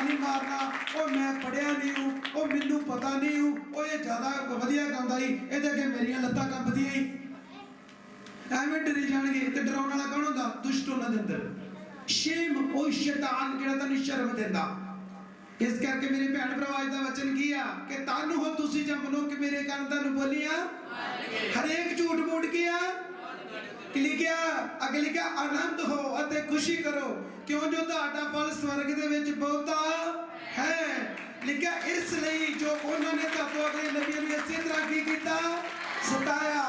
नहीं मारना, ओ मैं पढ़िया नहीं हूँ, ओ मैनू पता नहीं हूँ, ओ ये ज़्यादा वधिया गाँदा ही, ये अगे मेरियां लत्तां कंबदियां ही, एवें डरी जाणगे। ते डराउण वाला कौन हुंदा? दुष्ट उन्हां दे अंदर। शेम ओ शैतान जिहड़ा तुहानूं शर्म दिंदा। इस करके मेरे भैन भरा अज दा वचन की आ कि तन हो तुसीं जब मनुख मेरे कारण तुहानूं बोलियां हरेक झूठ मूठ की आ कि लिखिया अगे लिखिया आनंद हो अते खुशी करो क्यों जो तुहाडा फल स्वर्ग दे विच बहुता है। लिखिया इसलिए जो उन्होंने तुहानूं अगले नबियों ने इसी तरह की कीता सताया।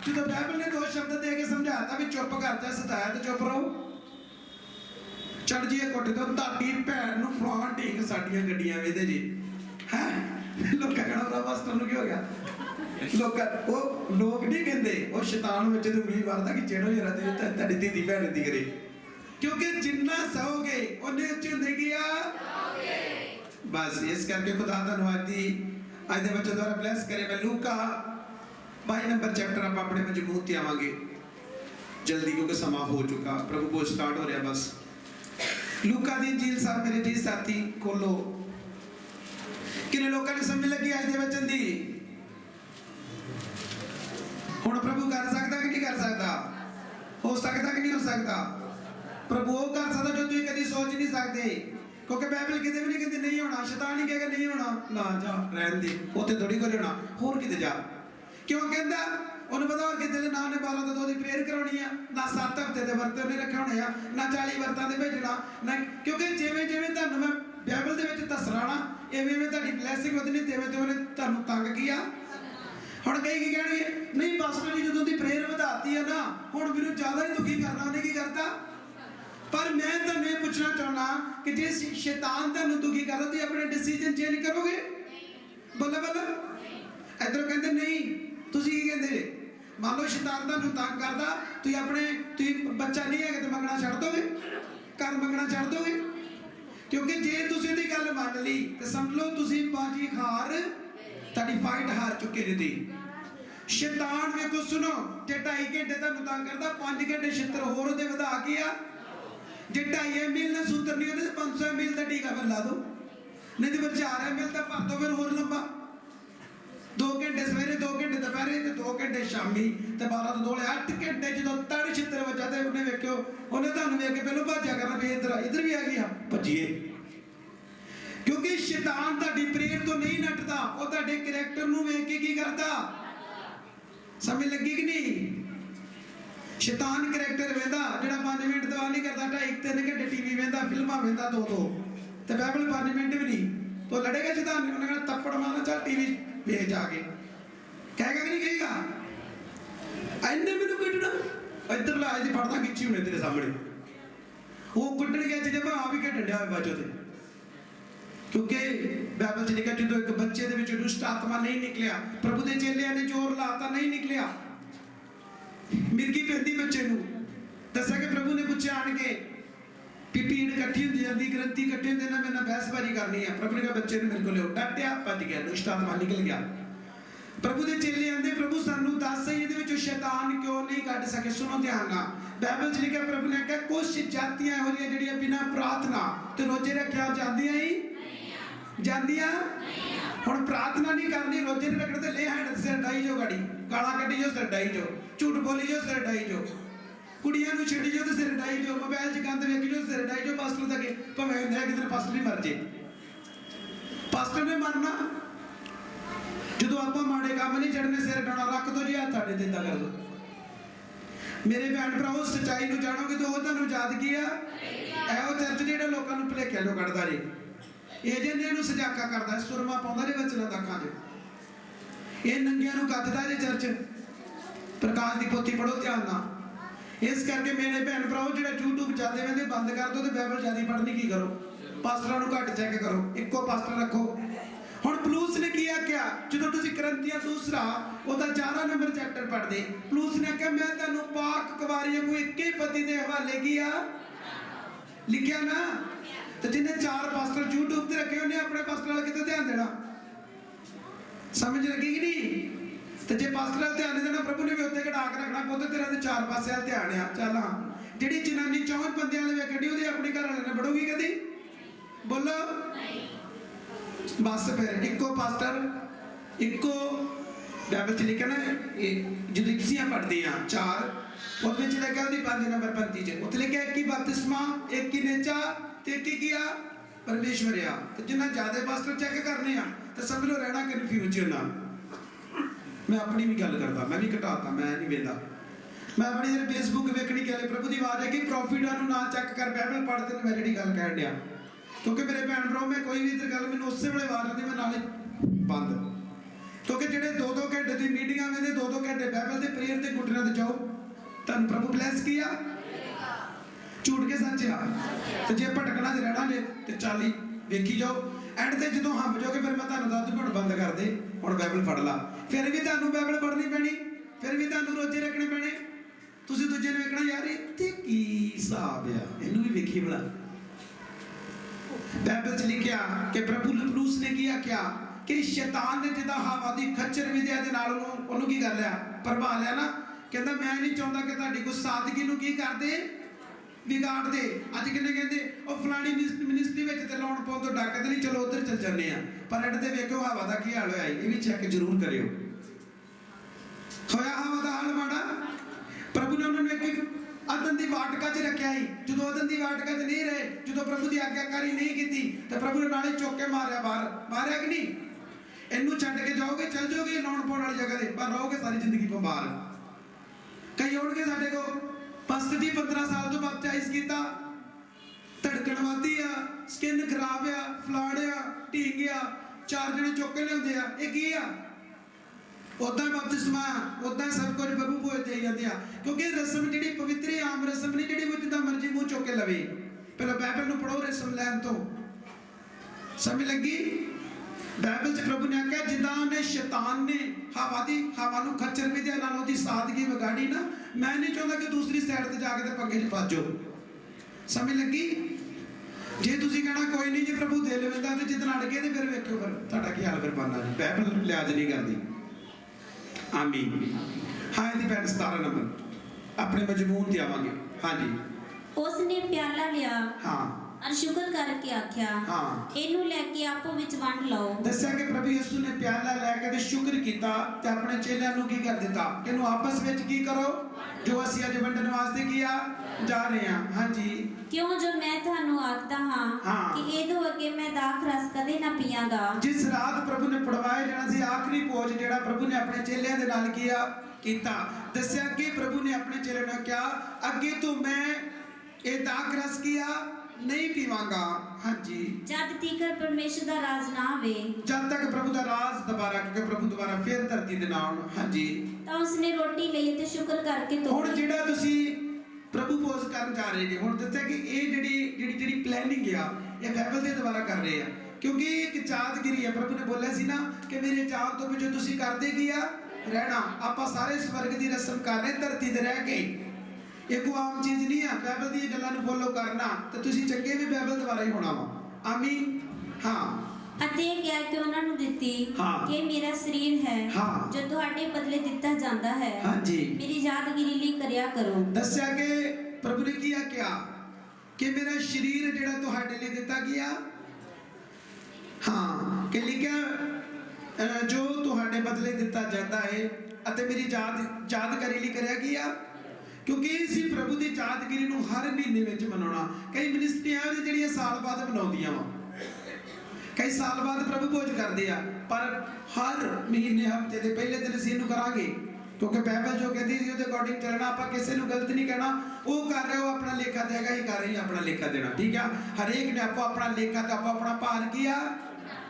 जो बाइबल ने दो शब्द दे के समझाता भी चुप कर जा, सताया तो चुप रहो। चढ़ जी कोठे तो ताड़ी भैन नूं फलाण ठीक साडियां गड्डियां वेदे जी है लोग कहना मास्टर नूं की हो गया। लोग नहीं कहते, वो शैतान बच्चे तो उंगली मारता कि जेड़ो जरा तेरी दीदी भैन दी करे, क्योंकि जिन्ना सहोगे उन्ने उच्ची जिंदगी आ। बस इस करके खुदा धन्नवाद दी अज दे बच्चे द्वारा ब्लैस करे। मैं लूका 22 नंबर चैप्टर आप अपने मजबूत ते आवांगे जल्दी क्योंकि समा हो चुका, प्रभु को स्टार्ट हो रहा बस। लूका दी इंजील साहब मेरे जी साथी खोलो। किन्ने लोगों ने समझ लगी अज दे वचन दी? हुण प्रभु कर सकता कि नहीं कर सकता? हो सकता कि नहीं हो सकता? प्रभु वो कर सकता जो तुम कभी सोच नहीं सकते, क्योंकि बाइबल किते भी नहीं कहती नहीं होना। शैतान ही कहेगा नहीं होना, ना जा रहन दे, उत्थे थोड़ी कोई होना, होर किते जा। क्यों कहता? उन्हें पता और किते ना ने 12 तो दी प्रेयर कराउणी आ, ना 7 हफ्ते दे वर्त उन्हें रखे होने आ, ना 40 वर्तां दे भेजना ना, क्योंकि जिवें जिवें तुहानूं मैं बाइबल दे विच दसना ना इवें इवें तुहाडी ब्लैसिंग वधनी, तिवें तिवें तुहानूं तंग किया। हुण कई की कहणगे नहीं पास्टर जी जदों दी प्रेयर वधाती है ना हुण मैनूं ज़्यादा ही दुखी करना, उन्हें की करता। पर मैं तुहानूं ये पूछना चाहुंदा कि जे शैतान तुहानूं दुखी करदा तुसीं अपने डिसीजन चेंज करोगे? बोलो बोलो। इधरों कहंदे नहीं, तुसीं की कहंदे? मान लो शैतान तुहानूं तंग करदा, तुसीं अपने तुसीं बच्चा नहीं है तो मंगना छड्ड दोगे, घर मंगना छड्ड दोगे? क्योंकि जे तुसीं इहदी गल मान ली तो समझ लो तुसीं बाजी हार, तुहाडी फाइट हार चुके जी। शैतान वेखो सुनो, जे 2.5 घंटे तुहानूं तंग करदा 5 घंटे छित्र होर उहदे वधा के आ। जे 2.5 ml ने सूत्र नहीं होते 500 ml का टीका फिर ला दो, नहीं तो फिर 4 ml का भर दो, फिर होर लंबा 2 घंटे सवेरे 2 घंटे दोपहरे ते 2 घंटे शामी ते 12 तो 2 8 घंटे जो तड़ छित्र बचा ते उन्हें वेखियो उन्हें तुहानूं वेख के पहलों भाजा करना भी इधर भी आ गया भजिए। क्योंकि शैतान तुहाडी प्रेयर तो नहीं नटदा, वो तुहाडे करैक्टर नूं वेख के की करदा। समझ लगी कि नहीं? शैतान करैक्टर वेंदा जिहड़ा 5 मिनट दवा नहीं करता, 2.5-3 घंटे टीवी वेंदा, फिल्मां वेंदा 2-2 ते बाइबल 5 मिनट भी नहीं, तो लड़ेगा शैतान। उन्हें कहना थप्पड़ मारना, चल टीवी देख जाके, कहेगा कि नहीं कहेगा? इन्ने मैनूं कड्ढना इधर ला जी फड़दा खिच्ची हुणे तेरे सामने, वो कड्ढण गया जब आप भी कड्ढण दिया बाजो ते। क्योंकि बाइबल च लिखा जो एक बच्चे दे विच दुष्ट आत्मा नहीं निकलिया, प्रभु दे चेलियां ने जोर लाता नहीं निकलिया, मिर्गी पैंदी बच्चे नूं। दस्या कि प्रभु ने पूछा आण के पीड़ इकट्ठी होती जाती, ग्रंथि इकट्ठे होते ना, मैंने बहसबाजी करनी है। प्रभु ने कहा बच्चे ने मेरे को लियो, डटया भज गया, दुष्ट आत्मा निकल गया। प्रभु दे चेले आंदे प्रभु सानू दस इहदे विचों शैतान क्यों नहीं कढ सके। सुनो ध्यान नाल, बाइबल च लिखिया प्रभु ने कहा कुछ जातियां हो जिहड़ियां जिहड़ियां बिना प्रार्थना ते रोजे रखिया जांदियां ही जांदियां। हुण प्रार्थना नहीं करनी, रोजे नहीं रखने ते ले हैंड सिर डाई जो, गाड़ी गाला कड्डी जो सिर डाई जो, झूठ बोली जो सिर डाई जो, कुड़ियां नूं छेड़ी जो ते सिर डाई जो, मोबाइल च गंद वेखी जो सिर डाई जो। पास्टर तक भावें हुंदा किते पास्टर ही मर जे, पास्टर ने मरना जो आप माड़े काम नहीं चढ़ने सिर डाना रख दो जी, हाथ साढ़े दिता कर दो। मेरे भैन भराओ सच्चाई नूं जाणोगे तो तुहानूं याद की आ एहो चर्च जिहड़ा लोकां नूं भुलेखे चों कढदा जे, एजेंट नूं सजाका करदा, सुरमा पाउंदा जे वचनां दा अखां 'च, ये नंगियां नूं कद्ददा जे चर्च। प्रकाश दी पोथी पढ़ो ध्यान नाल। इस करके मेरे भैन भराओ जिहड़ा यूट्यूब चलदे वेंदे बंद कर दो ते बाइबल ज्यादा पढ़नी की करो, पास्टरां नूं घट चैक करो, इक्को पास्टर रखो। हुण पलूस ने किया क्या, जो तुसीं करंथियां 2 ਉਹਦਾ 11 नंबर चैप्टर पढ़ते, पलूस ने कहा मैं तुहानूं पाक कुवारियां को एक ही पति के हवाले किया लिखिया ना। तो जिन्हें 4 पास्टर यूट्यूब ते रखे उन्हें अपने पास्टर वाल किते ध्यान देना। समझ लगी कि नहीं? तो जे पास्टर वाल ध्यान देना प्रभु ने भी उत्ते घटा के रखना, पुੱਤ तेरा तो 4 पासे वाल ध्यान आ। चल हाँ, जिहड़ी जनानी 4 बंदियां वाले वेखणी ਉਹਦੀ अपनी घर वाले ने बढ़ूगी कदी बोलो बस फिर इको पास्टर इको बाइबल च लिखा ना जो लिप्सियां पढ़ती हैं 4 उसमें लिखा 5 नंबर पंक्ति च उत्थे लिखा एक ही बपतिस्मा एक ही नेचा ते एक ही किया परमेश्वर आ। तो जिन्ना ज्यादा पास्टर चेक करने तो समझ लो रहना कन्फ्यूज होना। मैं अपनी भी गल करता मैं भी घटाता मैं नहीं वेंदा मैं बड़ी देर फेसबुक वेखनी गल प्रभु की आवाज है कि प्रॉफिटा ना चेक कर बाइबल पढ़ ते मैं जेहड़ी गल कह दिया क्योंकि मेरे भैन भरा मैं कोई भी इधर गल मैंने उस वेले आवाज आती मैं नाले बंद क्योंकि जेडे 2-2 घंटे की मीटिंगां में 2-2 घंटे बाइबल के प्रेयर के घुटने ते जाओ तन प्रभु ब्लेस किया झूठ के सच आ तो जे भटकना ते रहना जे ते चाली वेखी जाओ एंड ते जो हम जाओगे फिर मैं तुहानू दस घंटे बंद कर दे हुण बाइबल पढ़ ला फिर भी तुहानू बाइबल पढ़नी पैनी फिर भी तुहानू रोजे रखने पैने तुसीं दूजे ने वेखना यार इत्थे की हिसाब आ इहनू भी वेखी भला। बाइबल च लिखिया कि प्रभु लुतरूस ने किया क्या कि शैतान ने जिदा हवा दी खच्चर विद्या दे नाल ओनू की कर लिया प्रभा लिया ना कहंदा मैं नहीं चाहता कि तुहाडी कोई सादगी नू की कर दे बिगाड़ दे। अज किन्ने कहंदे ओ फलानी मिनिस्ट्री विच ते लाउण पाउण तो डकदे नहीं चलो उधर चल जन्ने आ पर एड ते वेखो हवा दा की हाल होया ये भी चेक जरूर करियो होया हवा दा हाल माड़ा प्रभु ने उन्होंने एक अदन की वाटका च रखा ही जो अदन की वाटका च नहीं रहे जो प्रभु की आज्ञाकारी नहीं की तो प्रभु ने नाले चुक के मारिया बाहर मारिया कि नहीं इनू छड्ड के जाओगे चल जाओगे लाउण पाउण वाली जगह ते पर रहोगे सारी जिंदगी बीमार। कई आउणगे साडे को पास्टर जी 15 साल तो बैप्टाइज किया धड़कन वधदी आ स्किन खराब आ फलाड़िया ढींगिया 4 जने चुक के लियाउंदे आ ये की आ उदा बपतिस्मा उदा सब कुछ प्रभु भोज दे जाते हैं क्योंकि रस्म जी पवित्र आम रस्म नहीं जी वो जिदा मर्जी मुँह चुक के लवे पहले बाइबल नू पढ़ो रस्म लैन तो समझ लगी। बाइबल च प्रभु ने आख्या जिदा ने शैतान ने हवा नू खच्चर विद्या नाल ओदी सादगी बिगाड़ी ना मैं नहीं चाहता कि दूसरी साइड ते जाके ते पंगे च फस जाओ समझ लगी। जे तुसी कहना कोई नहीं जे प्रभु दे लेंदा ते जिदन अड़ गए ते फिर वेखियो फिर तुहाडा की हाल फिर बनना जी बाइबल लिहाज नहीं करदी। आमीन। हाँ दी पैंट 17 नंबर अपने मजमून ते आवांगे। हाँ जी उसने प्याला लिया हाँ और शुक्र करके आख्या हाँ इनू लेके आपो विच वंड लो। दस्या कि प्रभु यीशु ने प्याला लेके ते शुक्र कीता ते अपने चेलियां नू की कर दिता कि इनू आपस विच की करो जो असीं अज वंडन वास्ते किया जा रहे हैं। हाँ जी क्यों जो मैं थानू आखदा हां कि इदों अगे मैं दाख रस कदे ना पियांगा। जिस रात प्रभु ने पढ़वाए जाना सी आखिरी भोज जेड़ा प्रभु ने अपने चेलियां दे नाल किया कीता दस्या कि प्रभु ने अपने चेलियां नू क्या अगे तो मैं ये दाख रस किया नहीं पीवांगा। हाँ जी जब तक परमेश्वर दा राज ना आवे जब तक प्रभु दा राज दोबारा क्योंकि प्रभु दोबारा फिर धरती दे नाल। हाँ जी तां उसने रोटी ਲਈ ਤੇ शुक्र करके तो हुण जेड़ा तुसी प्रभु भोज करन जा रहे जी हुण दस्या कि ये जेड़ी प्लानिंग आ ये बाइबल दे द्वारा कर रहे हैं क्योंकि एक यादगिरी है प्रभु ने बोलिया सी ना कि मेरे जान तो पिछे तुसी करदे की आ रहना आपां सारे स्वर्ग दी रस्म कर रहे धरती ते रह के ये कोई आम चीज नहीं है बाइबल दी गल्लां नू फॉलो करना ते तुसी चंगे भी बाइबल द्वारा ही होना वा। आमीन। हाँ अते क्या कि ਉਹਨਾਂ ਨੂੰ ਦਿੱਤੀ ਕਿ ਮੇਰਾ ਸਰੀਰ ਹੈ ਜੋ ਤੁਹਾਡੇ ਬਦਲੇ ਦਿੱਤਾ ਜਾਂਦਾ ਹੈ। हाँ जी मेरी यादगिरी ਲਈ ਕਰਿਆ ਕਰੋ। दस्या कि प्रभु ने किया क्या कि मेरा शरीर जेड़ा तुहाडे लिए दिता गया हाँ कि लिखा जो तुहाडे बदले दिता जाता है अते मेरी यादगारी लिए करिया गया क्योंकि इसी प्रभु की यादगिरी नू हर महीने विच मनाउणा। कई मिनिस्ट्रियां जिहड़ियां साल बाद मनाउंदियां वा कई साल बाद प्रभु भोज करते हैं पर हर महीने हफ्ते के पहले दिन असीं इहनूं करांगे क्योंकि बाइबल जो कहती है उसके अकॉर्डिंग चलना आपां किसी नूं गलत नहीं कहना वो कर रहे हो अपना लेखा देगा ही कर रही अपना लेखा देना ठीक है हरेक ने आपो अपना लेखा ते आपो अपना भार किया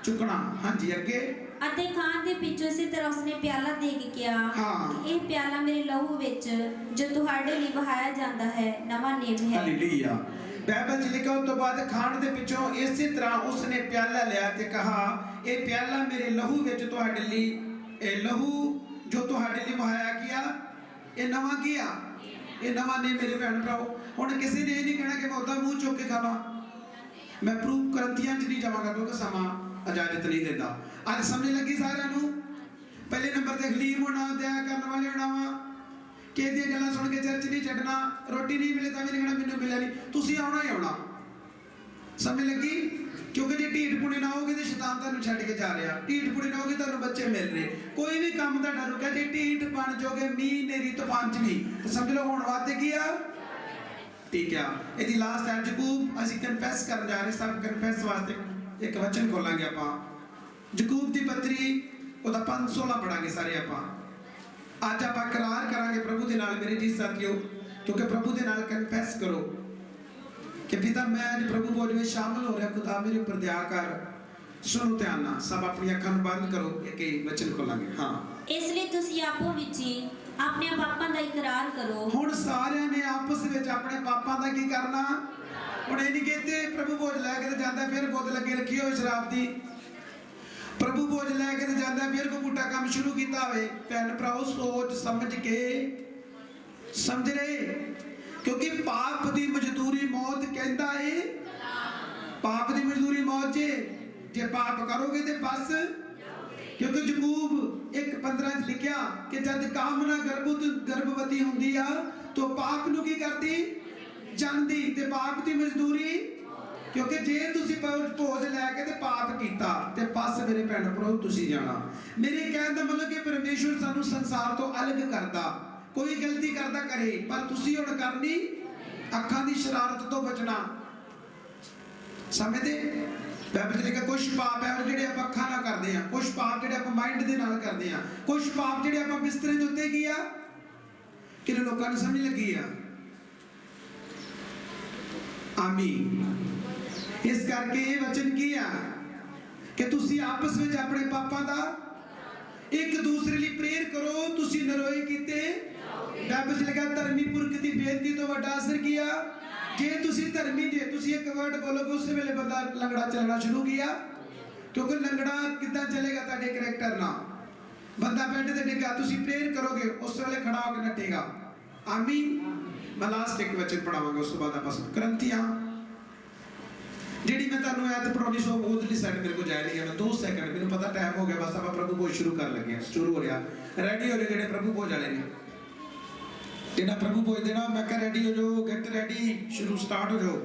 चुकना। हाँ जी अगे ਅਤੇ ਖਾਣ ਦੇ ਪਿੱਛੋਂ ਇਸੇ ਤਰ੍ਹਾਂ ਉਸਨੇ ਪਿਆਲਾ ਦੇ ਕੇ ਕਿਹਾ ਕਿ ਇਹ ਪਿਆਲਾ ਮੇਰੇ ਲਹੂ ਵਿੱਚ ਜੋ ਤੁਹਾਡੇ ਲਈ ਵਹਾਇਆ ਜਾਂਦਾ ਹੈ ਨਵਾਂ ਨਿਯਮ ਹੈ। ਹਾਲੇਲੂਇਆ। बाइबल च लिखा तो बाद खाण दे पिछों इसी तरह उसने प्याला लिया ते कहा ये प्याला मेरे लहू विच तुहाडे लई ए लहू जो तुहाडे लई वहाया किया ये नवां किया ये नवां नहीं मेरे भैन भराओ हुण किसी ने नहीं कहना कि मैं उदा मुंह चुक के खावां मैं प्रूफ करंतियां च नहीं जावांगा क्योंकि समा इजाजत नहीं देता। आज समझ लगी सारिਆਂ ਨੂੰ पहले नंबर ते खलीम होना दया करने वाले होना वा कि दी गल्लां सुन के चर्च नहीं छड्डना रोटी नहीं मिले तां भी कहना मैनूं मिलिया नहीं तुसीं आउणा ही आउणा। समझ लगी। क्योंकि जे ढीठ पुणे ना होगे तो शैतान तुहानू छड्ड के जा रहा, ढीठ पुणे ना होगे तुहानू बच्चे मिल रहे, कोई भी काम तुहाडा रुका जे ढीठ बन जाओगे मीह नेरी तूफान च भी तो समझ लो होने वास्ते की आ ठीक है। यदि लास्ट है जकूब ਅਸੀਂ कन्फेस करन जा रहे सब कन्फेस वास्ते एक वचन खोलांगे आपां जकूब दी पत्री ਉਹਦਾ 5:16 पढ़ांगे सारे आपां ਅੱਜ ਆਪਾਂ ਇਕਰਾਰ ਕਰਾਂਗੇ ਪ੍ਰਭੂ ਦੇ ਨਾਲ ਮੇਰੇ ਜੀ ਸਾਥੀਓ क्योंकि प्रभु के नाल कन्फेस करो कि पिता मैं आज प्रभु भोज में शामिल हो रहा खुदा मेरे ऊपर दया कर। सुनो ध्यान नाल सब अपनी अखां बंद करो एक वचन खोलांगे। हाँ इसलिए तुसी आपो विच ही अपने पापां दा इकरार करो। हुण सारिਆਂ ने आपस ਵਿੱਚ ਆਪਣੇ ਪਾਪਾਂ ਦਾ ਕੀ ਕਰਨਾ। ਹੁਣ ਇਹ ਨਹੀਂ ਕਹਿੰਦੇ प्रभु भोज लेके ते ਜਾਂਦਾ फिर बुद्ध लगे रखी होई शराब दी, प्रभु भोज लेके ते ਜਾਂਦਾ फिर कोई पुट्ठा काम शुरू कीता होवे। भैन भराओ सोच समझ के समझ रहे क्योंकि पाप दी मजदूरी मौत कहता है, पाप दी मजदूरी मौत जे पाप करोगे तो बस क्योंकि जकूब 1:15 लिखा कि जब कामना गर्भवती होंदी आ तो पाप नूं की करदी जांदी ते पाप दी मजदूरी क्योंकि जे तुसी भोज लैके ते पाप कीता ते बस मेरे भैन भराओ तुसी जाना। मेरे कहने का मतलब कि परमेश्वर सानू संसार तो अलग करदा कोई गलती करता करे पर तुसी हुण करनी अखां दी शरारत तो बचना। समझदे बाइबल च लिखा कुछ पाप है जिहड़े आपां अखां नाल करदे आ, कुछ पाप जिहड़े आपां माइंड दे नाल करदे आ, कुछ पाप जिहड़े आपां बिस्तरे दे उत्ते की आ कि लोकां नूं समझ लगी आ। आमीन। इस करके ये वचन की आ कि तुसी आपस विच अपने पापां दा एक दूसरे लिए प्रेयर करो तुसी नरोए कीते। बाइबल च लिखा धर्मी पुरख दी बेनती तो वड्डा असर किया। जे तुसी धर्मी जे तुसी एक वर्ड बोलोगे उस वेले बंदा लंगड़ा चलना शुरू किया क्योंकि लंगड़ा कितना चलेगा ताडे करैक्टर ना बंदा बेड ते डिगा तुसी प्रेयर करोगे उस वेले खड़ा होकर नटेगा। आमीन। मैं लास्ट एक वचन पढ़ावांगा उस बाद आपस करंथियां ਜਿਹੜੀ मैं ਤੁਹਾਨੂੰ ਐਤ ਪੜਾਉਣੀ ਸੋ ਉਧਰਲੀ ਸਾਈਡ ਮੇਰੇ ਕੋਲ ਜਾ ਰਹੀ ਹੈ। मैं 2 सेकंड ਮੈਨੂੰ ਪਤਾ ਟਾਈਮ ਹੋ ਗਿਆ ਬਸ ਆਪਾਂ ਪ੍ਰਭੂ ਭੋਜ ਸ਼ੁਰੂ ਕਰ ਲੱਗੇ ਹਾਂ। ਸ਼ੁਰੂ ਹੋ ਰਿਹਾ ਰੈਡੀ ਹੋ ਜਾਓ ਜਿਹੜੇ ਪ੍ਰਭੂ ਭੋਜ ਵਾਲੇ ਨੇ ਜਿਹੜਾ प्रभु भोज देना मैं कह रेडी हो जाओ गेट रेडी शुरू स्टार्ट हो जाओ।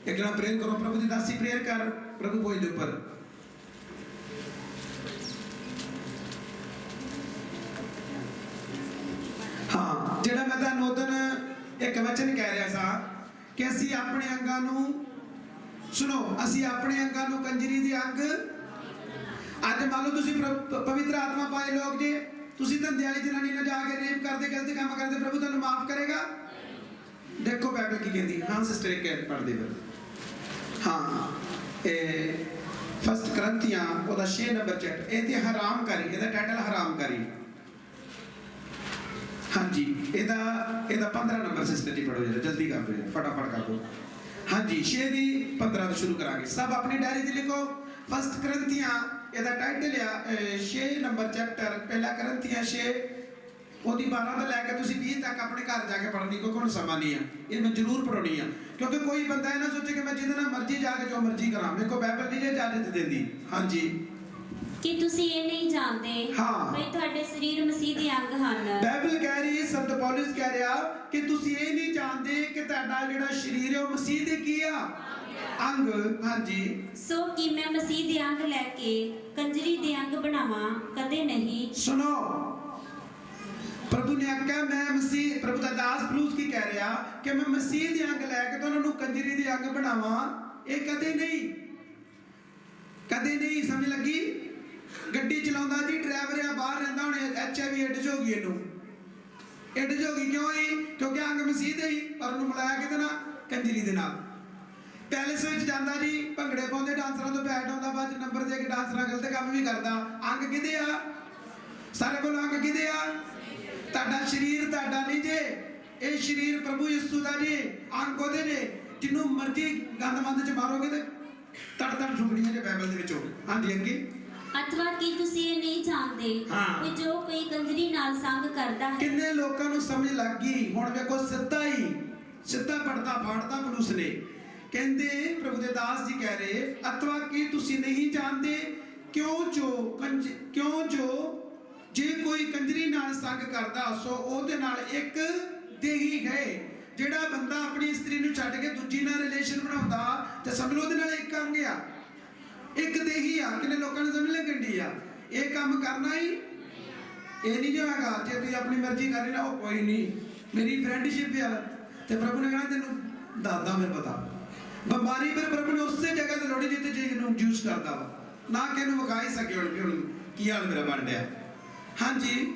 एक जना प्रेयर करो प्रभु दी दासी प्रेयर कर प्रभु भोज दे ऊपर। हाँ जेड़ा मैं तुहानू उदन एक वचन कह रहा सा कि असी अपने अंगां नू सुनो असी अपने अंगां नू कंजरी दे अंग अज मान लो तुसी पवित्र आत्मा पाए लोग जे तुसी धंधे वाली जनानी ने जाके रेप करते गलत काम करते प्रभु तुहानू माफ करेगा। देखो बाइबल की कहती। हाँ सिस्टर एक कैद पढ़ दे हाँ फर्स्ट करंथियां ओदा 6 नंबर चैप्टर ए ते हरामकारी एदा टाइटल हरामकारी। हाँ जी एदा 15 नंबर सिस्टर जी पढ़ो जरा जल्दी कर दो फटाफट कर दो। हाँ जी 6 दी 15 तो शुरू करांगे सब अपनी डायरी ते लिखो। फर्स्ट करंथियां ਇਹਦਾ ਟਾਈਟਲ ਆ 6 ਨੰਬਰ ਚੈਪਟਰ ਪਹਿਲਾ ਕਰੰਥੀਆਂ 6 ਉਹਦੀ 12 ਤੋਂ ਲੈ ਕੇ ਤੁਸੀਂ 20 ਤੱਕ ਆਪਣੇ ਘਰ ਜਾ ਕੇ ਪੜ੍ਹਨੀ ਕਿਉਂਕਿ ਹੁਣ ਸਮਾਂ ਨਹੀਂ ਆ ਇਹ ਮੈਂ ਜ਼ਰੂਰ ਪੜ੍ਹਨੀ ਆ ਕਿਉਂਕਿ ਕੋਈ ਬੰਦਾ ਇਹ ਨਾ ਸੋਚੇ ਕਿ ਮੈਂ ਜਿਹਦੇ ਨਾਲ ਮਰਜ਼ੀ ਜਾ ਕੇ ਜੋ ਮਰਜ਼ੀ ਕਰਾਂ ਮੇਰੇ ਕੋਲ ਬਾਈਬਲ ਨਹੀਂ ਇਜਾਜ਼ਤ ਦਿੰਦੀ। ਹਾਂਜੀ ਕਿ ਤੁਸੀਂ ਇਹ ਨਹੀਂ ਜਾਣਦੇ ਕਿ ਤੁਹਾਡੇ ਸਰੀਰ ਮਸੀਹ ਦੇ ਅੰਗ ਹਨ। ਬਾਈਬਲ ਕਹਿ ਰਹੀ ਹੈ ਸੰਤ ਪੌਲਸ ਕਹਿ ਰਿਹਾ ਕਿ ਤੁਸੀਂ ਇਹ ਨਹੀਂ ਜਾਣਦੇ ਕਿ ਤੁਹਾਡਾ ਜਿਹੜਾ ਸਰੀਰ ਹੈ ਉਹ ਮਸੀਹ ਦੇ ਕੀ ਆ अंग। हाँ जी सो कि मैं मसीह दे अंग लेके कंजरी दे अंग बनावा कदे नहीं। सुनो प्रभु ने आख्या मैं मसीह प्रभु दा दास प्लूस की कह रहा कि मैं मसीह दे अंग लेके तो उन्होंने कंजरी दे अंग बनावा ये कदे नहीं समझ लगी। गड्डी चलाਉਂਦਾ जी ड्राइवर आ बाहर रहंदा हुण HIV एड्स हो गई ਇਹਨੂੰ एड्स हो गई क्यों ही क्योंकि अंग मसीह दे ही पर ਉਹਨੂੰ ਮਿਲਾਇਆ ਕਿਤੇ ਨਾ ਕੰਜਰੀ ਦੇ ਨਾਲ। पैलेस में जाता जी भंगड़े पाते डांसर तो बैठ आता बाद नंबर दे के डांसर गलत काम भी करता। अंग किदे आ सारे को अंग किदे आ ਤੁਹਾਡਾ शरीर ਤੁਹਾਡਾ नहीं जे ये शरीर प्रभु यीशु दा जे अंग ਉਹਦੇ जे जिन्हों मर्जी गंद मंद च मारोगे ते तड़ तड़ ठुकड़ियां जे बाइबल दे विचों। हाँ जी अगे अथवा कि तुसी ये नहीं जानते कि जो कोई कंजरी नाल संग करदा है। किन्ने लोकां नूं समझ लग गई हुण वेखो सिद्धा पड़ता फाड़ता पुलिस ने कहते प्रभु दे दास जी कह रहे अथवा कि तुसी नहीं जानते क्यों जो जे कोई कंजरी नाल संग करदा सो ओदे नाल एक देही गए। जेड़ा बंदा अपनी स्त्री नूं छड्ड के दूजी नाल रिलेशन बनाउंदा ते समझ लो ओदे नाल एक अंग आ। ਕਿੰਨੇ ਲੋਕਾਂ ਨੂੰ ਸਮਝ ਲੱਗਣ ਦੀ ਆ ਇਹ ਕੰਮ ਕਰਨਾ ਹੀ ਇਹ ਨਹੀਂ ਜੋ ਹੈਗਾ ਜੇ ਤੁਸੀਂ ਆਪਣੀ ਮਰਜ਼ੀ ਕਰ ਰਹੇ ਨਾ ਉਹ ਕੋਈ ਨਹੀਂ ਮੇਰੀ ਫਰੈਂਡਸ਼ਿਪ ਆ ਤੇ ਪ੍ਰਭੂ ਨੇ ਕਹਿਣਾ ਤੈਨੂੰ ਦੱਸਦਾ ਮੈਨੂੰ ਪਤਾ ਬਿਮਾਰੀ ਫਿਰ ਪ੍ਰਭੂ ਨੇ ਉਸੇ ਜਗ੍ਹਾ ਤੇ ਲੋੜੀ ਜਿੱਥੇ ਚੀਜ਼ ਨੂੰ ਯੂਜ਼ ਕਰਦਾ ਵਾ ਨਾ ਕਿ ਇਹਨੂੰ ਵਿਖਾ ਹੀ ਸਕੇ ਹੁਣ ਕੀ ਹਾਲ ਮੇਰਾ ਬਣ ਰਿਹਾ ਹਾਂਜੀ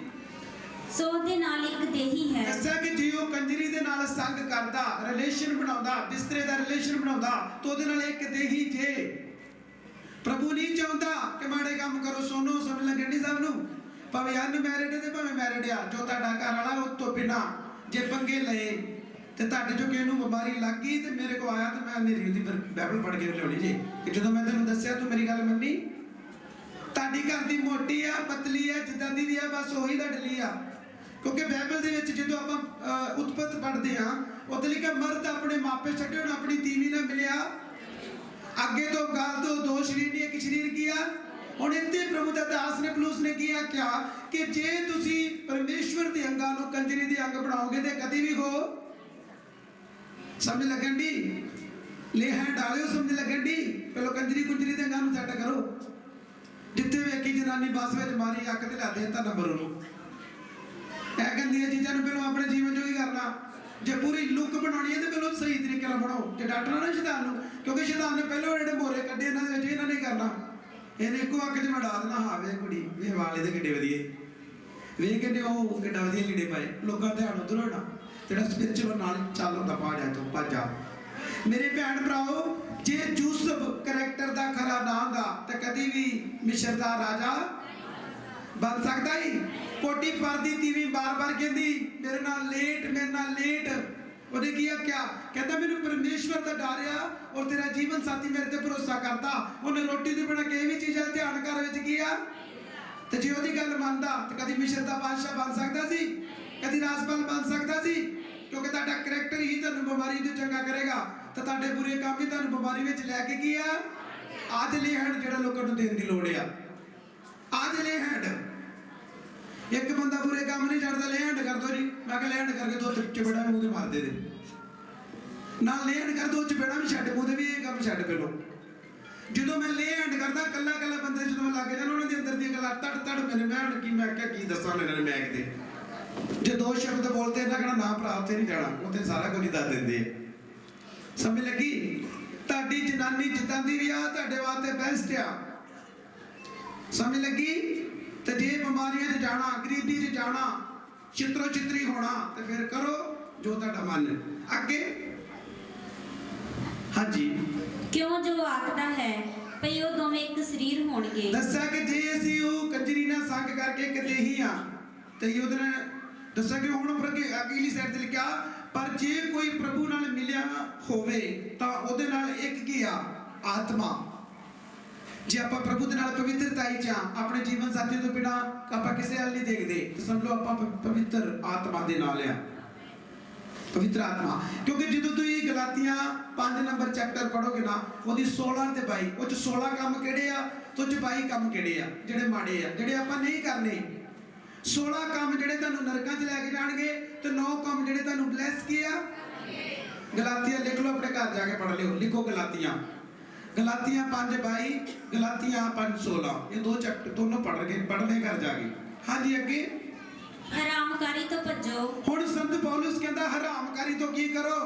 ਸੋ ਉਹਦੇ ਨਾਲ ਇੱਕ ਦੇਹੀ ਹੈ ਦੱਸਿਆ ਕਿ ਜੇ ਉਹ ਕੰਜਰੀ ਦੇ ਨਾਲ ਸੰਗ ਕਰਦਾ ਰਿਲੇਸ਼ਨ ਬਣਾਉਂਦਾ ਬਿਸਤਰੇ ਦਾ ਰਿਲੇਸ਼ਨ ਬਣਾਉਂਦਾ ਤਾਂ ਉਹਦੇ ਨਾਲ ਇੱਕ ਦੇਹੀ ਜੇ ਪ੍ਰਭੂ ਨਹੀਂ ਚਾਹੁੰਦਾ ਕਿ ਮਾੜੇ ਕੰਮ ਕਰੋ ਸੋਨੋ ਸਮਝ ਲੱਗਣ ਨਹੀਂ ਸਭ ਨੂੰ ਭਾਵੇਂ ਅਨਮੈਰਿਡ ਤੇ ਭਾਵੇਂ ਮੈਰਿਡ ਆ ਜੋ ਤੁਹਾਡਾ ਘਰ ਵਾਲਾ ਉਹ ਤੋਂ ਬਿਨਾ ਜੇ ਪੰਗੇ ਲਏ ਤੇ ਤੁਹਾਡੇ ਚੋਂ ਕਿਸੇ ਨੂੰ ਬਿਮਾਰੀ ਲੱਗ ਗਈ ਤੇ ਮੇਰੇ ਕੋਲ ਆਇਆ ਤੇ ਮੈਂ ਮੇਰੀ ਉਹਦੀ ਬਾਈਬਲ ਪੜ੍ਹ ਕੇ ਲਿਆਉਣੀ ਜੀ ਕਿ ਜਦੋਂ ਮੈਂ ਤੈਨੂੰ ਦੱਸਿਆ ਤੂੰ ਮੇਰੀ ਗੱਲ ਮੰਨੀ ਤੁਹਾਡੀ ਘਰ ਦੀ ਮੋਟੀ ਆ ਪਤਲੀ ਆ ਜਿੱਦਾਂ ਦੀ ਵੀ ਆ ਬਸ ਉਹੀ ਦਾ ਡਲੀ ਆ ਕਿਉਂਕਿ ਬਾਈਬਲ ਦੇ ਵਿੱਚ ਜਦੋਂ ਆਪਾਂ ਉਤਪਤ ਪੜ੍ਹਦੇ ਆ ਉਹਦੇ ਲਈ ਕਿ ਮਰਦ ਆਪਣੇ ਮਾਪੇ ਛੱਡੇ ਹੁਣ ਆਪਣੀ ਤੀਵੀ ਨਾਲ ਮਿਲਿਆ ਅੱਗੇ ਤੋਂ ਗੱਲ ਤੋਂ ਦੋ ਸਰੀਰ ਨਹੀਂ ਇੱਕ ਸਰੀਰ ਕੀ ਆ ਹੁਣ ਇੱਥੇ ਪ੍ਰਭੂ ਦਾ ਦਾਸ ਨੇ ਪਲੂਸ ਨੇ ਕੀ ਆਖਿਆ ਕਿ ਜੇ ਤੁਸੀਂ ਪਰਮੇਸ਼ਵਰ ਦੇ ਅੰਗਾਂ ਨੂੰ ਕੰਜਰੀ ਦੇ ਅੰਗ ਬਣਾਓਗੇ ਤੇ ਕਦੀ ਵੀ ਹੋ ਸਮਝ ਲੱਗਣ ਦੀ ਲੇਹਾਂ ਡਾਲਿਓ ਸਮਝ ਲੱਗਣ ਦੀ ਪਹਿਲਾਂ ਕੰਜਰੀ ਕੁੰਜਰੀ ਦੇ ਅੰਗਾਂ ਨੂੰ ਸੈੱਟ ਕਰੋ ਜਿੱਥੇ ਵੇਖੀ ਜਨਾਨੀ ਬੱਸ ਵਿੱਚ ਮਾਰੀ ਅੱਖ ਤੇ ਲਾ ਦੇ ਤਾਂ ਨੰਬਰ ਉਹਨੂੰ ਇਹ ਗੰਦੀਆਂ ਚੀਜ਼ਾਂ ਨੂੰ ਪਹਿਲਾਂ ਆਪਣੇ ਜੀਵਨ ਚੋਂ ਹੀ ਕਰਨਾ ਜੇ ਪੂਰੀ ਲੁੱਕ ਬਣਾਉਣੀ ਹੈ ਤੇ ਪਹਿਲਾਂ ਸਹੀ ਤਰੀਕੇ ਨਾਲ ਬਣਾਓ ਜੇ ਡਾਟਣਾ ਨਾ ਸ਼ੈਤਾਨ ਨੂੰ ਕਿਉਂਕਿ ਸ਼ੈਤਾਨ ਨੇ ਪਹਿਲਾਂ ਜਿਹੜੇ ਮੋਰੇ ਕੱਢੇ ਇਹਨਾਂ ਦੇ ਵਿੱਚ ਇਹਨਾਂ ਨੇ ਕਰਨਾ ਇਹਨੇ ਇੱਕੋ ਅੱਖ 'ਚ ਵੜਾ ਦੇਣਾ ਹਾਂ ਵੇ ਕੁੜੀ ਵੇ ਵਾਲੇ ਦੇ ਕਿੱਡੇ ਵਧੀਆ ਵੇਖ ਕਹਿੰਦੇ ਉਹ ਕਿੱਡਾ ਵਧੀਆ ਲੀੜੇ ਪਾਏ ਲੋਕਾਂ ਧਿਆਨ ਉਧਰ ਹੋਣਾ ਜਿਹੜਾ ਸਪਿਰਚੁਅਲ ਨਾਲ ਚੱਲ ਹੁੰਦਾ ਪਾੜਿਆ ਤੋਂ ਭੱਜਾ ਮੇਰੇ ਭੈਣ ਭਰਾਓ ਜੇ ਯੂਸਫ ਕਰੈਕਟਰ ਦਾ ਖਰਾ ਨਾ ਹੁੰਦਾ ਤਾਂ ਕਦੀ ਵੀ ਮਿਸਰ ਦਾ ਰਾਜਾ ਬਣ ਸਕਦਾ ਹੀ ਪੋਟੀਫਰ ਦੀ ਤੀਵੀਂ ਬਾਰ-ਬਾਰ ਕਹਿੰਦੀ ਮੇਰੇ ਨਾਲ ਲੇਟ ਉਹਨੇ ਕੀ ਆਖਿਆ ਕਹਿੰਦਾ ਮੈਨੂੰ ਪਰਮੇਸ਼ਵਰ ਦਾ ਡਰ ਆ ਔਰ ਤੇਰਾ ਜੀਵਨ ਸਾਥੀ ਮੇਰੇ ਤੇ ਭਰੋਸਾ ਕਰਦਾ ਉਹਨੇ ਰੋਟੀ ਤੋਂ ਬਿਨਾਂ ਕਿਸੇ ਵੀ ਚੀਜ਼ ਵੱਲ ਧਿਆਨ ਕਰ ਵਿੱਚ ਕੀ ਆ ਤੇ ਜੇ ਉਹਦੀ ਗੱਲ ਮੰਨਦਾ ਤੇ ਕਦੀ ਮਿਸਰ ਦਾ ਬਾਦਸ਼ਾਹ ਬਣ ਸਕਦਾ ਸੀ ਕਦੀ ਰਾਜਪਾਲ ਬਣ ਸਕਦਾ ਸੀ ਕਿਉਂਕਿ ਤੁਹਾਡਾ ਕਰੈਕਟਰ ਹੀ ਤੁਹਾਨੂੰ ਬਿਮਾਰੀ ਤੋਂ ਚੰਗਾ ਕਰੇਗਾ ਤੇ ਤੁਹਾਡੇ ਬੁਰੇ ਕੰਮ ਹੀ ਤੁਹਾਨੂੰ ਬਿਮਾਰੀ ਵਿੱਚ ਲੈ ਕੇ ਕੀ ਆ ਆਜ ਲੈ ਹੈਂਡ ਜਿਹੜਾ ਲੋਕਾਂ ਨੂੰ ਦੇਣ ਦੀ ਲੋੜ ਆ ਆਜ ਲੈ ਹੈਂਡ ਇੱਕ ਬੰਦਾ ਬੁਰੇ ਕੰਮ ਨਹੀਂ ਛੱਡਦਾ ਲੈ ਹੈਂਡ ਕਰ ਦੋ ਜੀ ਮੈਂ ਕਿਹਾ ਲੈ ਹੈਂਡ ਕਰਕੇ ਦੋ ਚਪੇੜਾ ਮੂੰਹ ਤੇ ਮਾਰ ਦੇ ਨਾ ਲੈ ਹੈਂਡ ਕਰ ਦੋ ਚਪੇੜਾ ਵੀ ਛੱਡ ਮੂੰਹ ਤੇ ਵੀ ਇਹ ਕੰਮ ਛੱਡ ਪਹਿਲੋਂ ਜਦੋਂ ਮੈਂ ਲੈ ਹੈਂਡ ਕਰਦਾ ਕੱਲਾ ਬੰਦੇ ਜਦੋਂ ਮੈਂ ਲੱਗ ਜਾਣਾ ਉਹਨਾਂ ਦੇ ਅੰਦਰ ਦੀ ਗੱਲਾਂ ਤੜ ਮੈਨੂੰ ਮੈਂ ਹੁਣ ਮੈਂ ਕਿਹਾ ਕੀ ਦੱਸਾਂ ਇਹਨਾਂ ਨੇ ਮੈਂ ਕਿਤੇ ਜੇ ਦੋ ਸ਼ਬਦ ਬੋਲਦੇ ਇਹਨਾਂ ਕਹਿਣਾ ਨਾ ਭਰਾ ਉੱਥੇ ਨਹੀਂ ਜਾਣਾ ਉੱਥੇ ਸਾਰਾ ਕੁਝ ਦੱਸ ਦਿੰਦੇ ਆ ਸਮਝ ਲੱਗੀ ਤੁਹਾਡੀ ਜਨਾਨੀ ਜਿੱਦਾਂ ਦੀ ਵੀ ਆ ਤੁਹਾਡੇ ਵਾਸਤੇ ਬੈਸਟ ਆ ਸਮਝ ਲੱਗੀ ਤੇ ਜੇ ਬਿਮਾਰੀਆਂ 'ਚ ਜਾਣਾ ਗਰੀਬੀ 'ਚ ਜਾਣਾ ਚਿੱਤਰੋ ਚਿੱਤਰੀ ਹੋਣਾ ਤੇ ਫਿਰ ਕਰੋ ਜੋ ਤੁਹਾਡਾ ਮਨ ਅੱਗੇ ਹਾਂਜੀ ਕਿਉਂ ਜੋ ਆਖਦਾ ਹੈ ਭਈ ਉਹ ਦੋਵੇਂ ਇੱਕ ਸਰੀਰ ਹੋਣਗੇ ਦੱਸਿਆ ਕਿ ਜੇ ਅਸੀਂ ਉਹ ਕੰਜਰੀ ਨਾਲ ਸੰਗ ਕਰਕੇ ਕਿਤੇ ਹੀ ਆ ਤੇ ਉਹਦੇ ਨਾਲ ਦੱਸਿਆ ਕਿ ਹੁਣ ਉੱਪਰ ਅਗਲੀ ਸਾਈਡ ਤੇ ਲਿਖਿਆ ਪਰ ਜੇ ਕੋਈ ਪ੍ਰਭੂ ਨਾਲ ਮਿਲਿਆ ਹੋਵੇ ਤਾਂ ਉਹਦੇ ਨਾਲ ਇੱਕ ਕੀ ਆ ਆਤਮਾ ਜੇ ਆਪਾਂ ਪ੍ਰਭੂ ਦੇ ਨਾਲ ਪਵਿੱਤਰਤਾਈ ਚ ਆਪਣੇ ਜੀਵਨ ਸਾਥੀ ਤੋਂ ਬਿਨਾ ਆਪਾਂ ਕਿਸੇ ਹਾਲ ਨਹੀਂ ਦੇਖਦੇ ਤੇ ਸਮਝ ਲਓ ਆਪਾਂ ਪਵਿੱਤਰ ਆਤਮਾ ਦੇ ਨਾਲ ਆ ਪਵਿੱਤਰ ਆਤਮਾ ਕਿਉਂਕਿ ਜਦੋਂ ਤੁਸੀਂ ਗਲਾਤੀਆਂ 5 ਨੰਬਰ ਚੈਪਟਰ ਪੜੋਗੇ ਨਾ ਉਹਦੀ 16 ਤੇ 22 ਉਹ ਚ 16 ਕੰਮ ਕਿਹੜੇ ਆ ਤੇ 22 ਕੰਮ ਕਿਹੜੇ ਆ ਜਿਹੜੇ ਮਾੜੇ ਆ ਜਿਹੜੇ ਆਪਾਂ ਨਹੀਂ ਕਰਨੇ 16 ਕੰਮ ਜਿਹੜੇ ਤੁਹਾਨੂੰ ਨਰਕਾਂ 'ਚ ਲੈ ਕੇ ਜਾਣਗੇ ਤੇ 9 ਕੰਮ ਜਿਹੜੇ ਤੁਹਾਨੂੰ ਬਲੈਸ ਕੀ ਆ ਗਲਾਤੀਆਂ ਲਿਖ ਲਓ ਆਪਣੇ ਘਰ ਜਾ ਕੇ ਪੜ੍ਹ ਲਿਓ ਲਿਖੋ ਗਲਾਤੀਆਂ 5:22 ਗਲਾਤੀਆਂ 5:16 ਇਹ ਦੋ ਚੈਪਟਰ ਦੋਨੋਂ ਪੜ੍ਹਨੇ ਘਰ ਜਾ ਕੇ ਹਾਂਜੀ ਅੱਗੇ ਹਰਾਮਕਾਰੀ ਤੋਂ ਭੱਜੋ ਹੁਣ ਸੰਤ ਪੌਲਸ ਕਹਿੰਦਾ ਹਰਾਮਕਾਰੀ ਤੋਂ ਕੀ ਕਰੋ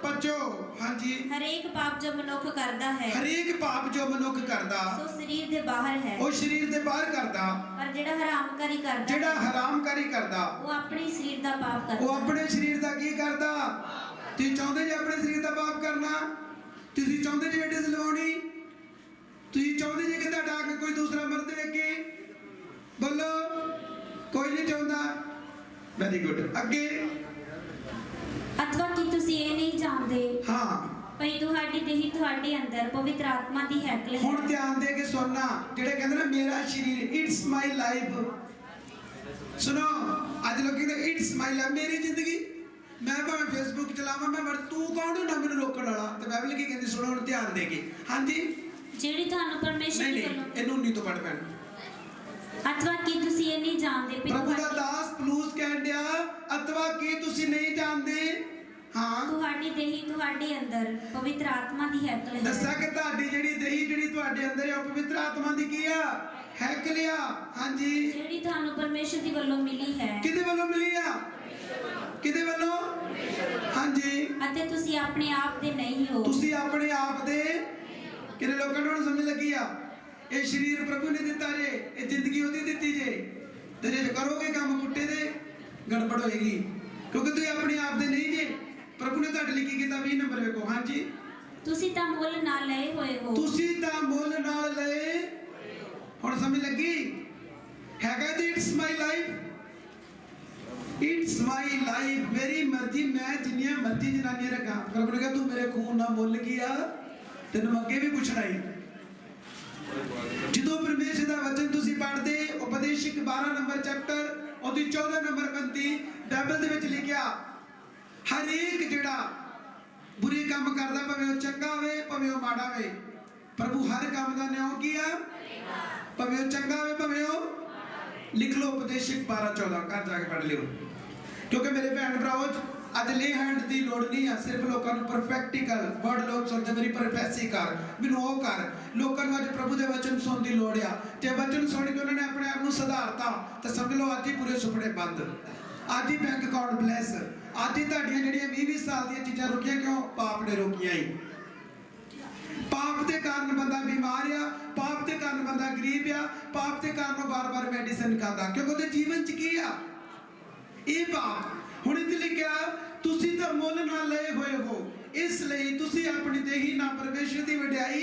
ਭੱਜੋ ਹਾਂਜੀ ਹਰੇਕ ਪਾਪ ਜੋ ਮਨੁੱਖ ਕਰਦਾ ਹੈ ਹਰੇਕ ਪਾਪ ਜੋ ਮਨੁੱਖ ਕਰਦਾ ਸੋ ਸਰੀਰ ਦੇ ਬਾਹਰ ਹੈ ਉਹ ਸਰੀਰ ਦੇ ਬਾਹਰ ਕਰਦਾ ਪਰ ਜਿਹੜਾ ਹਰਾਮਕਾਰੀ ਕਰਦਾ ਉਹ ਆਪਣੇ ਸਰੀਰ ਦਾ ਪਾਪ ਕਰਦਾ ਉਹ ਆਪਣੇ ਸਰੀਰ ਦਾ ਕੀ ਕਰਦਾ ਤੁਸੀਂ ਚਾਹੁੰਦੇ ਜੇ ਆਪਣੇ ਸਰੀਰ ਦਾ ਪਾਪ ਕਰਨਾ ਤੁਸੀਂ ਚਾਹੁੰਦੇ ਜੇ ਐਡਿਸ ਲਵਾਉਣੀ ਤੁਸੀਂ ਚਾਹੁੰਦੇ ਜੇ ਕਿ ਤੁਹਾਡਾ ਅੱਗੇ ਕੋਈ ਦੂਸਰਾ ਮਰਦ ਵੇਖੇ ਬੋਲੋ ਕੋਈ ਨਹੀਂ ਚਾਹੁੰਦਾ ਵੈਰੀ ਗੁੱਡ ਅੱਗੇ ਅਥਵਾ ਕਿ ਤੁਸੀਂ ਇਹ ਨਹੀਂ ਜਾਣਦੇ ਹਾਂ ਭਈ ਤੁਹਾਡੀ ਦੇਹੀ ਤੁਹਾਡੇ ਅੰਦਰ ਪਵਿੱਤਰ ਆਤਮਾ ਦੀ ਹੈਕਲ ਹੈ ਹੁਣ ਧਿਆਨ ਦੇ ਕੇ ਸੁਣਨਾ ਜਿਹੜੇ ਕਹਿੰਦੇ ਨੇ ਮੇਰਾ ਸਰੀਰ ਇਟਸ ਮਾਈ ਲਾਈਫ ਸੁਣੋ ਅੱਜ ਲੋਕੀ ਕਹਿੰਦੇ ਇਟਸ ਮਾਈ ਲਾਈਫ ਮੇਰੀ ਜ਼ਿੰਦਗੀ ਮੈਂ ਭਾਵੇਂ ਫੇਸਬੁੱਕ ਚਲਾਵਾਂ ਮੈਂ ਤੂੰ ਕੌਣ ਹੁੰਦਾ ਮੈਨੂੰ ਰੋਕਣ ਵਾਲਾ ਤੇ ਬਾਈਬਲ ਕੀ ਕਹਿੰਦੀ ਸੁਣੋ ਹੁਣ ਧਿਆਨ ਦੇ ਕੇ ਹਾਂਜੀ ਜਿਹੜੀ ਤੁਹਾਨੂੰ ਪਰਮੇਸ਼ਰ ਦੀ ਵੱਲੋਂ ਇਹਨੂੰ ਨਹੀਂ ਤੋਂ ਪੜ ਪੈਣ ਅਥਵਾ ਕਿ ਤੁਸੀਂ ਇਹ ਨਹੀਂ ਜਾਣਦੇ ਪ੍ਰਭੂ ਦਾ ਦਾਸ ਪਲੂਸ ਕਹਿਣ ਡਿਆ ਅਥਵਾ ਕਿ ਤੁਸੀਂ ਨਹੀਂ ਜਾਣਦੇ ਹਾਂ ਤੁਹਾਡੀ ਦੇਹੀ ਤੁਹਾਡੇ ਅੰਦਰ ਪਵਿੱਤਰ ਆਤਮਾ ਦੀ ਹੈਕਲ ਹੈ। ਦੱਸਿਆ ਕਿ ਤੁਹਾਡੀ ਜਿਹੜੀ ਦੇਹੀ ਜਿਹੜੀ ਤੁਹਾਡੇ ਅੰਦਰ ਹੈ ਉਹ ਪਵਿੱਤਰ ਆਤਮਾ ਦੀ ਕੀ ਆ? ਹੈਕਲ ਆ। ਹਾਂਜੀ, ਜਿਹੜੀ ਤੁਹਾਨੂੰ ਪਰਮੇਸ਼ਰ ਦੀ ਵੱਲੋਂ ਮਿਲੀ ਹੈ। ਕਿਹਦੇ ਵੱਲੋਂ ਮਿਲੀ ਆ? ਕਿਹਦੇ ਵੱਲੋਂ? ਹਾਂਜੀ, ਅਤੇ ਤੁਸੀਂ ਆਪਣੇ ਆਪ ਦੇ ਨਹੀਂ ਹੋ। ਤੁਸੀਂ ਆਪਣੇ ਆਪ ਦੇ। ਕਿਹੜੇ ਲੋਕਾਂ ਨੂੰ ਸਮਝ ਲੱਗੀ ਆ? ਇਹ ਸਰੀਰ ਪ੍ਰਭੂ ਨੇ ਦਿੱਤਾ ਜੇ, ਇਹ ਜ਼ਿੰਦਗੀ ਉਹਦੀ ਦਿੱਤੀ ਜੇ, ਤੇ ਜੇ ਕਰੋਗੇ ਕੰਮ ਪੁੱਟੇ ਦੇ ਗੜਬੜ ਹੋਏਗੀ, ਕਿਉਂਕਿ ਤੁਸੀਂ ਆਪਣੇ ਆਪ ਦੇ ਨਹੀਂ ਜੇ। ਪ੍ਰਭੂ ਨੇ ਤੁਹਾਡੇ ਲਈ ਕੀ ਕੀਤਾ? 20 ਨੰਬਰ ਵੇਖੋ। ਹਾਂਜੀ, ਤੁਸੀਂ ਤਾਂ ਮੁੱਲ ਨਾਲ ਲਏ ਹੋਏ ਹੋ। ਤੁਸੀਂ ਤਾਂ ਮੁੱਲ ਨਾਲ ਲਏ। ਹੁਣ ਸਮਝ ਲੱਗੀ? ਹੈਗਾ ਜੀ, it's my life, it's my life, ਮੇਰੀ ਮਰਜ਼ੀ, ਮੈਂ ਜਿੰਨੀਆਂ ਮਰਜ਼ੀ ਜਨਾਨੀਆਂ ਰੱਖਾਂ। ਪ੍ਰਭੂ ਨੇ ਕਿਹਾ ਤੂੰ ਮੇਰੇ ਖੂਨ ਨਾਲ ਮੁੱਲ ਕੀ ਆ, ਤੈਨੂੰ ਅੱਗੇ ਵੀ ਪੁੱਛਣਾ ਹੀ। ਜਦੋਂ ਪਰਮੇਸ਼ਰ ਦਾ ਵਚਨ ਤੁਸੀਂ ਪੜ੍ਹਦੇ, ਉਪਦੇਸ਼ਕ 12 ਨੰਬਰ ਚੈਪਟਰ ਉਹਦੀ 14 ਨੰਬਰ 35 ਬਾਈਬਲ ਦੇ ਵਿੱਚ ਲਿਖਿਆ, ਹਰੇਕ ਜਿਹੜਾ ਬੁਰੇ ਕੰਮ ਕਰਦਾ, ਭਾਵੇਂ ਉਹ ਚੰਗਾ ਹੋਵੇ ਭਾਵੇਂ ਉਹ ਮਾੜਾ ਹੋਵੇ, ਪ੍ਰਭੂ ਹਰ ਕੰਮ ਦਾ ਨਿਆਂ ਕੀ ਆ? ਭਾਵੇਂ ਉਹ ਚੰਗਾ ਹੋਵੇ ਭਾਵੇਂ ਉਹ। ਲਿਖ ਲਓ ਉਪਦੇਸ਼ਕ 12-14, ਘਰ ਜਾ ਕੇ ਪੜ੍ਹ ਲਿਓ। ਕਿਉਂਕਿ ਮੇਰੇ ਭੈਣ ਭਰਾਵੋ, ਅੱਜ ਲੇ ਹੈਂਡ ਦੀ ਲੋੜ ਨਹੀਂ ਆ, ਸਿਰਫ ਲੋਕਾਂ ਨੂੰ ਪਰਫੈਕਟੀਕਲ ਵਰਡ ਲੋਕ ਸੁਣਦੇ, ਮੇਰੀ ਪ੍ਰੋਫੈਸੀ ਕਰ, ਮੈਨੂੰ ਉਹ ਕਰ। ਲੋਕਾਂ ਨੂੰ ਅੱਜ ਪ੍ਰਭੂ ਦੇ ਵਚਨ ਸੁਣਨ ਦੀ ਲੋੜ ਆ। ਜੇ ਵਚਨ ਸੁਣ ਕੇ ਉਹਨਾਂ ਨੇ ਆਪਣੇ ਆਪ ਨੂੰ ਸੁਧਾਰਤਾ ਤਾਂ ਸਮਝ ਲਓ ਅੱਜ ਹੀ ਪੂਰੇ ਸੁਪਨੇ ਬੰਦ, ਅੱਜ ਹੀ ਬੈਂਕ ਅਕਾਊਂਟ ਬਲੈਸ, ਅੱਜ ਹੀ ਤੁਹਾਡੀਆਂ ਜਿਹੜੀਆਂ 20-20 ਸਾਲ ਦੀਆਂ ਚੀਜ਼ਾਂ ਰੁਕੀਆਂ। ਕਿਉਂ? ਪਾਪ ਨੇ ਰੋਕੀਆਂ ਹੀ। ਪਾਪ ਦੇ ਕਾਰਨ ਬੰਦਾ ਬਿਮਾਰ ਆ, ਪਾਪ ਦੇ ਕਾਰਨ ਬੰਦਾ ਗਰੀਬ ਆ, ਪਾਪ ਦੇ ਕਾਰਨ ਉਹ ਬਾਰ-ਬਾਰ ਮੈਡੀਸਿਨ ਖਾਂਦਾ, ਕਿਉਂਕਿ ਉਹਦੇ ਜੀਵਨ 'ਚ ਕੀ ਆ? ਇਹ ਪਾਪ। ਹੁਣ ਇੱਥੇ ਲਿਖਿਆ, ਤੁਸੀਂ ਤਾਂ ਮੁੱਲ ਨਾਲ ਲਏ ਹੋਏ ਹੋ, ਇਸ ਲਈ ਤੁਸੀਂ ਆਪਣੀ ਦੇਹੀ ਨਾਲ ਪਰਮੇਸ਼ਰ ਦੀ ਵਡਿਆਈ।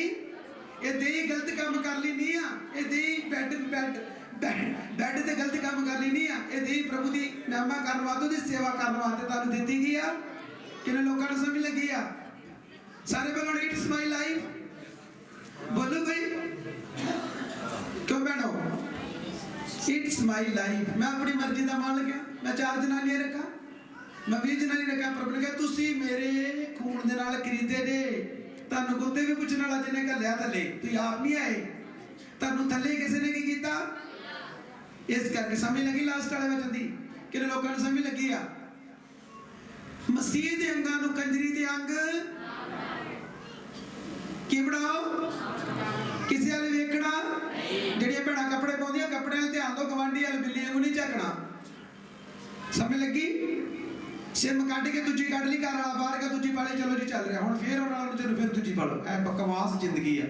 ਇਹ ਦੇਹੀ ਗਲਤ ਕੰਮ ਕਰ ਲਈ ਨਹੀਂ ਆ, ਇਹ ਦੇਹੀ ਬੈੱਡ ਤੇ ਗਲਤ ਕੰਮ ਕਰ ਲਈ ਨਹੀਂ ਆ, ਇਹ ਦੇਹੀ ਪ੍ਰਭੂ ਦੀ ਮਹਿਮਾ ਕਰਨ ਵਾਸਤੇ, ਉਹਦੀ ਸੇਵਾ ਕਰਨ ਵਾਸਤੇ ਤੁਹਾਨੂੰ ਦਿੱਤੀ ਗਈ ਆ। ਕਿੰਨੇ ਲੋਕਾਂ ਨੂੰ ਸਮਝ ਲੱਗੀ ਆ? ਸਾਰੇ ਬੋਲੋ ਇਟਸ ਮਾਈ ਲਾਈਫ, ਬੋਲੋ ਬਈ। ਕਿਉਂ ਭੈਣੋ? It's my life. ਮੈਂ ਆਪਣੀ ਮਰਜ਼ੀ ਦਾ ਮਾਲਕ ਆ, ਮੈਂ 4 ਜਨਾਨੀਆਂ ਰੱਖਾਂ, ਮੈਂ 20 ਜਨਾਨੀ ਰੱਖਾਂ। ਪ੍ਰਭੂ ਨੇ ਕਿਹਾ ਤੁਸੀਂ ਮੇਰੇ ਖੂਨ ਦੇ ਨਾਲ ਖਰੀਦੇ ਜੇ, ਤੁਹਾਨੂੰ ਕੁੱਤੇ ਵੀ ਪੁੱਛਣ ਵਾਲਾ ਜਿਹਨੇ ਘੱਲਿਆ ਥੱਲੇ, ਤੁਸੀਂ ਆਪ ਨਹੀਂ ਆਏ, ਤੁਹਾਨੂੰ ਥੱਲੇ ਕਿਸੇ ਨੇ ਕੀ ਕੀਤਾ? ਇਸ ਕਰਕੇ ਸਮਝ ਲੱਗੀ ਲਾਸਟ ਵਾਲੇ ਵਚਨ ਦੀ? ਕਿਹੜੇ ਲੋਕਾਂ ਨੂੰ ਸਮਝ ਲੱਗੀ ਆ? ਮਸੀਹ ਦੇ ਅੰਗਾਂ ਨੂੰ ਕੰਜਰੀ ਦੇ ਅੰਗ ਕੀ ਬਣਾਓ? ਕਿਸੇ ਵਾਲੇ ਵੇਖਣਾ। ਜਿਹੜੀਆਂ ਭੈਣਾਂ ਕੱਪੜੇ ਪਾਉਂਦੀਆਂ, ਕੱਪੜਿਆਂ ਵੱਲ ਧਿਆਨ ਦਿਓ, ਗਵਾਂਢੀ ਵਾਲ ਬਿੱਲੀ ਵਾਂਗੂ ਨਹੀਂ ਝਾਕਣਾ। ਸਮਝ ਲੱਗੀ? ਸਿਮ ਕੱਢ ਕੇ ਦੂਜੀ ਕੱਢ ਲਈ, ਘਰ ਵਾਲਾ ਬਾਹਰ ਗਿਆ, ਦੂਜੀ ਪਾਲੇ, ਚਲੋ ਜੀ ਚੱਲ ਰਿਹਾ, ਹੁਣ ਫੇਰ ਉਹਨਾਂ ਨੂੰ ਚਲੋ ਫਿਰ ਦੂਜੀ ਪਾਲੋ। ਐ ਬਕਵਾਸ ਜ਼ਿੰਦਗੀ ਆ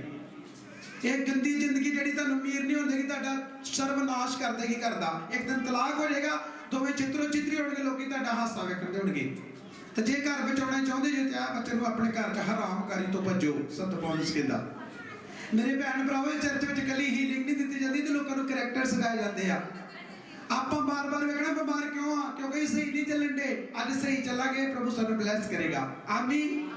ਇਹ, ਗੰਦੀ ਜ਼ਿੰਦਗੀ ਜਿਹੜੀ ਤੁਹਾਨੂੰ ਅਮੀਰ ਨਹੀਂ ਹੋਣ ਦੇਗੀ, ਤੁਹਾਡਾ ਸਰਵਨਾਸ਼ ਕਰ ਦੇਗੀ ਘਰ ਦਾ। ਇੱਕ ਦਿਨ ਤਲਾਕ ਹੋ ਜਾਏਗਾ, ਦੋਵੇਂ ਚਿੱਤਰੋ ਚਿੱਤਰੀ ਹੋਣਗੇ, ਲੋਕੀ ਤੁਹਾਡਾ ਹਾਸਾ ਵੇਖਣ ਦੇ ਹੋਣਗੇ। ਤੇ ਜੇ ਘਰ ਬਚਾਉਣਾ ਚਾਹੁੰਦੇ ਜੇ ਤੇ ਆ ਬੱਚੇ ਨੂੰ ਆਪਣੇ ਘਰ 'ਚ ਹਰਾਮਕਾਰੀ ਤੋਂ ਭੱਜੋ। ਸੰਤ ਪੌਲਸ ਕਹਿੰਦਾ, ਮੇਰੇ ਭੈਣ ਭਰਾਵੋ, ਚਰਚ ਵਿੱਚ ਕੱਲੀ ਹੀਲਿੰਗ ਨਹੀਂ ਦਿੱਤੀ ਜਾਂਦੀ ਤੇ ਲੋਕਾਂ ਨੂੰ ਕਰੈਕਟਰ ਸਿਖਾਏ ਜਾਂਦੇ ਆ। ਆਪਾਂ ਬਾਰ-ਬਾਰ ਵੇਖਣਾ ਬਿਮਾਰ ਕਿਉਂ ਆ? ਕਿਉਂਕਿ ਸਹੀ ਨਹੀਂ ਚੱਲਣ ਦੇ। ਅੱਜ ਸਹੀ ਚੱਲਾਂਗੇ, ਪ੍ਰਭੂ ਸਾਨੂੰ ਬਲੈਸ ਕਰੇਗਾ। ਆਮੀਨ।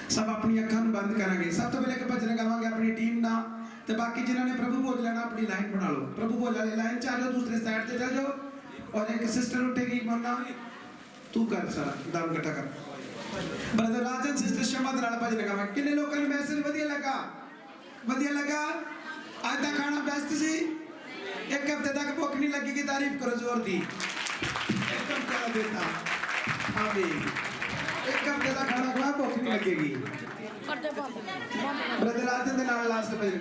ਸਭ ਆਪਣੀ ਅੱਖਾਂ ਨੂੰ ਬੰਦ ਕਰਾਂਗੇ। ਸਭ ਤੋਂ ਪਹਿਲੇ ਇੱਕ ਭਜਨ ਗਾਵਾਂਗੇ ਆਪਣੀ ਟੀਮ ਨਾਲ, ਤੇ ਬਾਕੀ ਜਿਨ੍ਹਾਂ ਨੇ ਪ੍ਰਭੂ ਭੋਜ ਲੈਣਾ ਆਪਣੀ ਲਾਈਨ ਬਣਾ ਲਓ। ਪ੍ਰਭੂ ਭੋਜ ਵਾਲੀ ਲਾਈਨ 'ਚ ਆ ਜਾਓ, ਦੂਸਰੇ ਸਾਈਡ ਤੇ ਚੱਲ ਜਾਓ। ਔਰ ਇੱਕ ਸਿਸਟਰ ਉੱਠੇਗੀ, ਬੋਲਣਾ ਤੂੰ ਕਰ, ਸਾਰਾ ਦਾਨ ਇਕੱਠਾ ਕਰ। ਬ੍ਰਦਰ ਰਾਜਨ, ਸਿਸਟਰ ਸ਼ਮਾ ਦੇ ਨਾਲ ਭਜਨ ਗਾਵਾਂਗੇ। ਕਿੰਨੇ ਲੋਕਾਂ ਨੂੰ ਮੈਸੇਜ ਵਧੀਆ ਲੱਗਾ? ਵਧੀਆ ਲੱਗਾ? ਅੱਜ ਦਾ ਖਾਣਾ ਬੈਸਟ ਸੀ। ਇੱਕ ਹਫ਼ਤੇ ਤੱਕ ਭੁੱਖ ਨਹੀਂ ਲੱਗੇਗੀ, ਤਾਰੀਫ ਕਰੋ ਜ਼ੋਰ ਦੀ। ਇੱਕ ਹਫ਼ਤੇ ਦਾ ਦੇਤਾ। ਆਮੀਨ। ਇੱਕ ਹਫ਼ਤੇ ਦਾ ਖਾਣਾ ਖਵਾ, ਭੁੱਖ ਨਹੀਂ ਲੱਗੇਗੀ। ਬ੍ਰਦਰ ਰਾਜਨ ਦੇ ਨਾਲ ਲਾਸਟ ਭਜਨ